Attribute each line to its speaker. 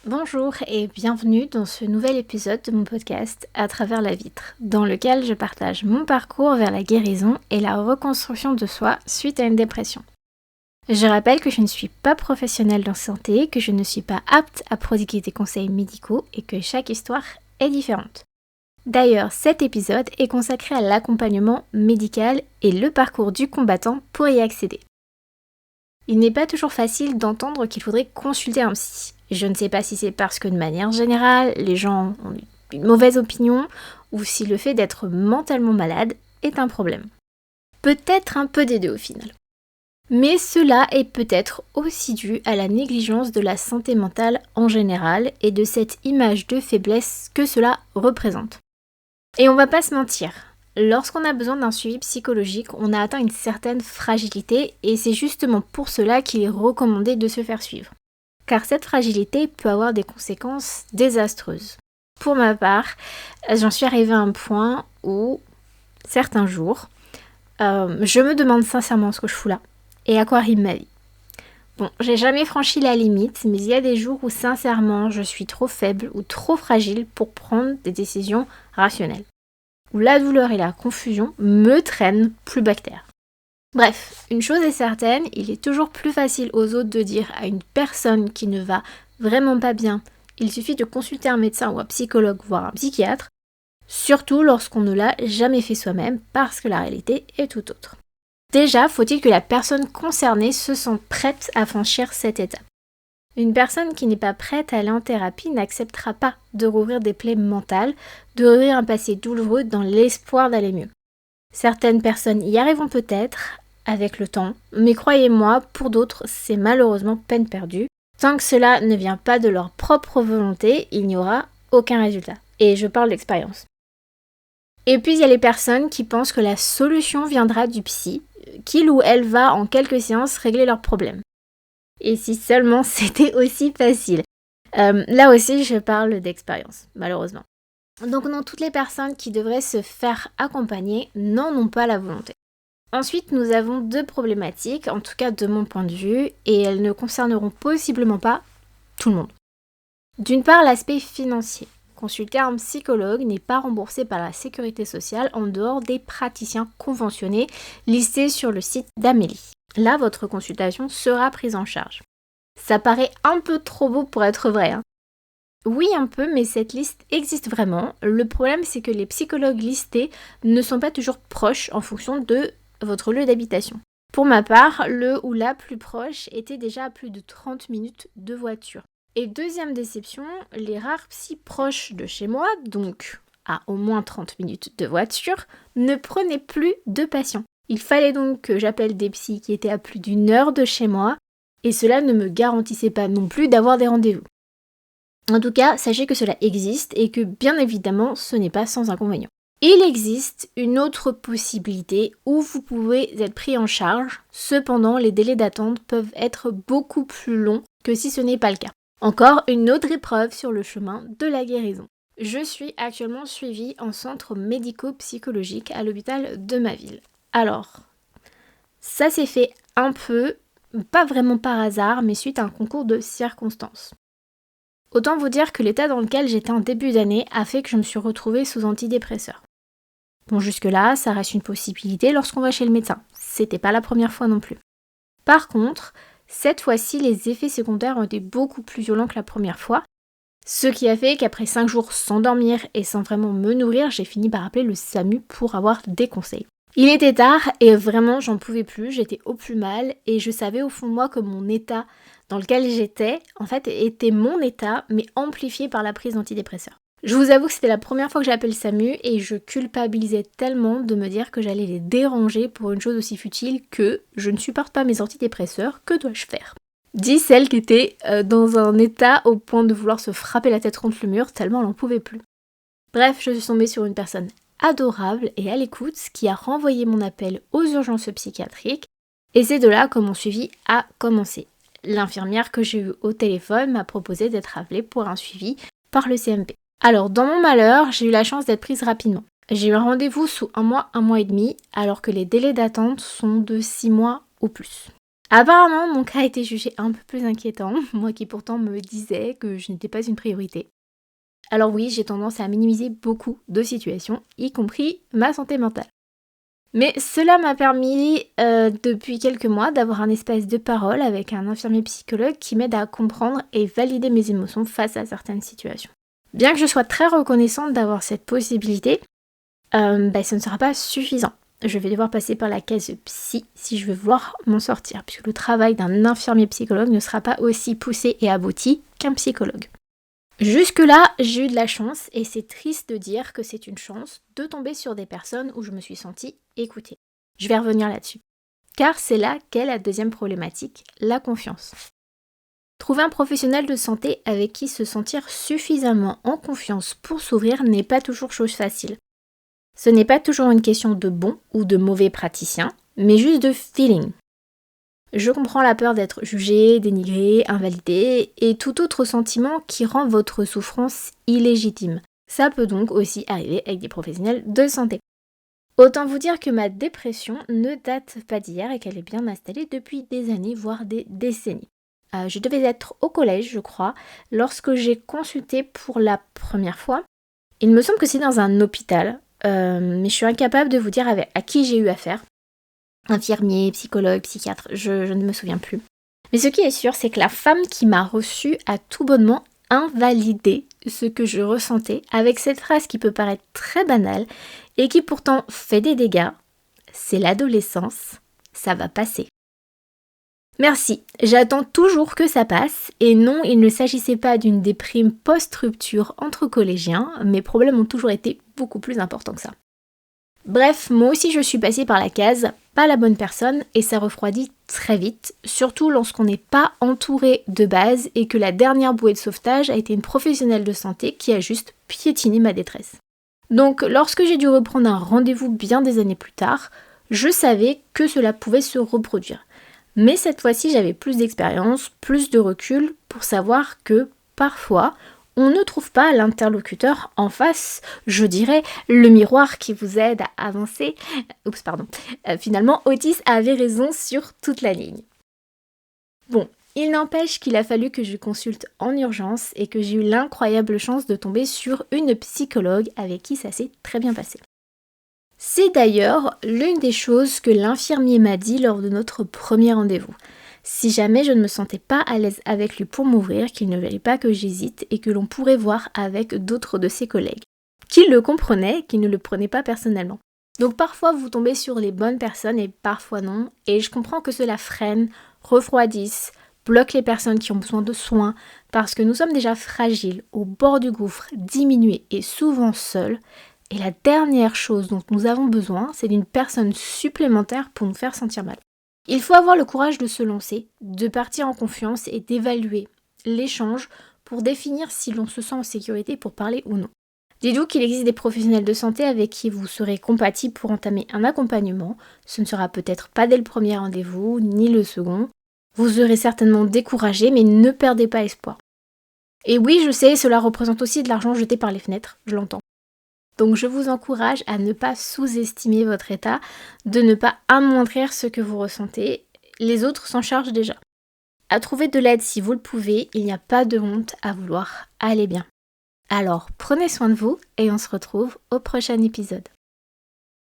Speaker 1: Bonjour et bienvenue dans ce nouvel épisode de mon podcast À travers la vitre, dans lequel je partage mon parcours vers la guérison et la reconstruction de soi suite à une dépression. Je rappelle que je ne suis pas professionnelle en santé, que je ne suis pas apte à prodiguer des conseils médicaux et que chaque histoire est différente. D'ailleurs, cet épisode est consacré à l'accompagnement médical et le parcours du combattant pour y accéder. Il n'est pas toujours facile d'entendre qu'il faudrait consulter un psy. Je ne sais pas si c'est parce que de manière générale, les gens ont une mauvaise opinion ou si le fait d'être mentalement malade est un problème. Peut-être un peu des deux au final. Mais cela est peut-être aussi dû à la négligence de la santé mentale en général et de cette image de faiblesse que cela représente. Et on va pas se mentir, lorsqu'on a besoin d'un suivi psychologique, on a atteint une certaine fragilité et c'est justement pour cela qu'il est recommandé de se faire suivre. Car cette fragilité peut avoir des conséquences désastreuses. Pour ma part, j'en suis arrivée à un point où, certains jours, je me demande sincèrement ce que je fous là et à quoi rime ma vie. Bon, j'ai jamais franchi la limite, mais il y a des jours où sincèrement je suis trop faible ou trop fragile pour prendre des décisions rationnelles. Où la douleur et la confusion me traînent plus bactère. Bref, une chose est certaine, il est toujours plus facile aux autres de dire à une personne qui ne va vraiment pas bien, il suffit de consulter un médecin ou un psychologue, voire un psychiatre, surtout lorsqu'on ne l'a jamais fait soi-même, parce que la réalité est tout autre. Déjà, faut-il que la personne concernée se sente prête à franchir cette étape. Une personne qui n'est pas prête à aller en thérapie n'acceptera pas de rouvrir des plaies mentales, de revivre un passé douloureux dans l'espoir d'aller mieux. Certaines personnes y arriveront peut-être avec le temps, mais croyez-moi, pour d'autres, c'est malheureusement peine perdue. Tant que cela ne vient pas de leur propre volonté, il n'y aura aucun résultat. Et je parle d'expérience. Et puis il y a les personnes qui pensent que la solution viendra du psy, qu'il ou elle va en quelques séances régler leurs problèmes. Et si seulement c'était aussi facile. Là aussi, je parle d'expérience, malheureusement. Donc non, toutes les personnes qui devraient se faire accompagner n'en ont pas la volonté. Ensuite, nous avons deux problématiques, en tout cas de mon point de vue, et elles ne concerneront possiblement pas tout le monde. D'une part, l'aspect financier. Consulter un psychologue n'est pas remboursé par la sécurité sociale en dehors des praticiens conventionnés listés sur le site d'Amélie. Là, votre consultation sera prise en charge. Ça paraît un peu trop beau pour être vrai, hein. Oui, un peu, mais cette liste existe vraiment. Le problème, c'est que les psychologues listés ne sont pas toujours proches en fonction de votre lieu d'habitation. Pour ma part, le ou la plus proche était déjà à plus de 30 minutes de voiture. Et deuxième déception, les rares psys proches de chez moi, donc à au moins 30 minutes de voiture, ne prenaient plus de patients. Il fallait donc que j'appelle des psys qui étaient à plus d'une heure de chez moi, et cela ne me garantissait pas non plus d'avoir des rendez-vous. En tout cas, sachez que cela existe et que bien évidemment, ce n'est pas sans inconvénient. Il existe une autre possibilité où vous pouvez être pris en charge, cependant les délais d'attente peuvent être beaucoup plus longs que si ce n'est pas le cas. Encore une autre épreuve sur le chemin de la guérison. Je suis actuellement suivie en centre médico-psychologique à l'hôpital de ma ville. Alors, ça s'est fait un peu, pas vraiment par hasard, mais suite à un concours de circonstances. Autant vous dire que l'état dans lequel j'étais en début d'année a fait que je me suis retrouvée sous antidépresseurs. Bon, jusque-là, ça reste une possibilité lorsqu'on va chez le médecin. C'était pas la première fois non plus. Par contre, cette fois-ci, les effets secondaires ont été beaucoup plus violents que la première fois, ce qui a fait qu'après 5 jours sans dormir et sans vraiment me nourrir, j'ai fini par appeler le SAMU pour avoir des conseils. Il était tard et vraiment j'en pouvais plus, j'étais au plus mal et je savais au fond de moi que mon état dans lequel j'étais, en fait, était mon état, mais amplifié par la prise d'antidépresseurs. Je vous avoue que c'était la première fois que j'appelle SAMU et je culpabilisais tellement de me dire que j'allais les déranger pour une chose aussi futile que je ne supporte pas mes antidépresseurs, que dois-je faire ? Dit celle qui était dans un état au point de vouloir se frapper la tête contre le mur tellement elle n'en pouvait plus. Bref, je suis tombée sur une personne adorable et à l'écoute qui a renvoyé mon appel aux urgences psychiatriques et c'est de là que mon suivi a commencé. L'infirmière que j'ai eue au téléphone m'a proposé d'être appelée pour un suivi par le CMP. Alors, dans mon malheur, j'ai eu la chance d'être prise rapidement. J'ai eu un rendez-vous sous un mois et demi, alors que les délais d'attente sont de 6 mois ou plus. Apparemment, mon cas a été jugé un peu plus inquiétant, moi qui pourtant me disais que je n'étais pas une priorité. Alors oui, j'ai tendance à minimiser beaucoup de situations, y compris ma santé mentale. Mais cela m'a permis, depuis quelques mois, d'avoir un espace de parole avec un infirmier psychologue qui m'aide à comprendre et valider mes émotions face à certaines situations. Bien que je sois très reconnaissante d'avoir cette possibilité, ce ne sera pas suffisant. Je vais devoir passer par la case psy si je veux vouloir m'en sortir, puisque le travail d'un infirmier psychologue ne sera pas aussi poussé et abouti qu'un psychologue. Jusque-là, j'ai eu de la chance, et c'est triste de dire que c'est une chance de tomber sur des personnes où je me suis sentie écoutée. Je vais revenir là-dessus. Car c'est là qu'est la deuxième problématique, la confiance. Trouver un professionnel de santé avec qui se sentir suffisamment en confiance pour s'ouvrir n'est pas toujours chose facile. Ce n'est pas toujours une question de bon ou de mauvais praticien, mais juste de feeling. Je comprends la peur d'être jugé, dénigré, invalidé et tout autre sentiment qui rend votre souffrance illégitime. Ça peut donc aussi arriver avec des professionnels de santé. Autant vous dire que ma dépression ne date pas d'hier et qu'elle est bien installée depuis des années, voire des décennies. Je devais être au collège, je crois, lorsque j'ai consulté pour la première fois. Il me semble que c'est dans un hôpital, mais je suis incapable de vous dire à qui j'ai eu affaire. Infirmier, psychologue, psychiatre, je ne me souviens plus. Mais ce qui est sûr, c'est que la femme qui m'a reçue a tout bonnement invalidé ce que je ressentais avec cette phrase qui peut paraître très banale et qui pourtant fait des dégâts. C'est l'adolescence, ça va passer. Merci, j'attends toujours que ça passe, et non, il ne s'agissait pas d'une déprime post-rupture entre collégiens, mes problèmes ont toujours été beaucoup plus importants que ça. Bref, moi aussi je suis passée par la case, pas la bonne personne, et ça refroidit très vite, surtout lorsqu'on n'est pas entouré de base et que la dernière bouée de sauvetage a été une professionnelle de santé qui a juste piétiné ma détresse. Donc lorsque j'ai dû reprendre un rendez-vous bien des années plus tard, je savais que cela pouvait se reproduire. Mais cette fois-ci, j'avais plus d'expérience, plus de recul pour savoir que parfois, on ne trouve pas l'interlocuteur en face, je dirais, le miroir qui vous aide à avancer. Finalement, Otis avait raison sur toute la ligne. Bon, il n'empêche qu'il a fallu que je consulte en urgence et que j'ai eu l'incroyable chance de tomber sur une psychologue avec qui ça s'est très bien passé. C'est d'ailleurs l'une des choses que l'infirmier m'a dit lors de notre premier rendez-vous. Si jamais je ne me sentais pas à l'aise avec lui pour m'ouvrir, qu'il ne fallait pas que j'hésite et que l'on pourrait voir avec d'autres de ses collègues. Qu'il le comprenait, qu'il ne le prenait pas personnellement. Donc parfois vous tombez sur les bonnes personnes et parfois non, et je comprends que cela freine, refroidisse, bloque les personnes qui ont besoin de soins, parce que nous sommes déjà fragiles, au bord du gouffre, diminués et souvent seuls. Et la dernière chose dont nous avons besoin, c'est d'une personne supplémentaire pour nous faire sentir mal. Il faut avoir le courage de se lancer, de partir en confiance et d'évaluer l'échange pour définir si l'on se sent en sécurité pour parler ou non. Dites-vous qu'il existe des professionnels de santé avec qui vous serez compatible pour entamer un accompagnement. Ce ne sera peut-être pas dès le premier rendez-vous, ni le second. Vous serez certainement découragé, mais ne perdez pas espoir. Et oui, je sais, cela représente aussi de l'argent jeté par les fenêtres, je l'entends. Donc je vous encourage à ne pas sous-estimer votre état, de ne pas amoindrir ce que vous ressentez. Les autres s'en chargent déjà. À trouver de l'aide si vous le pouvez, il n'y a pas de honte à vouloir aller bien. Alors prenez soin de vous et on se retrouve au prochain épisode.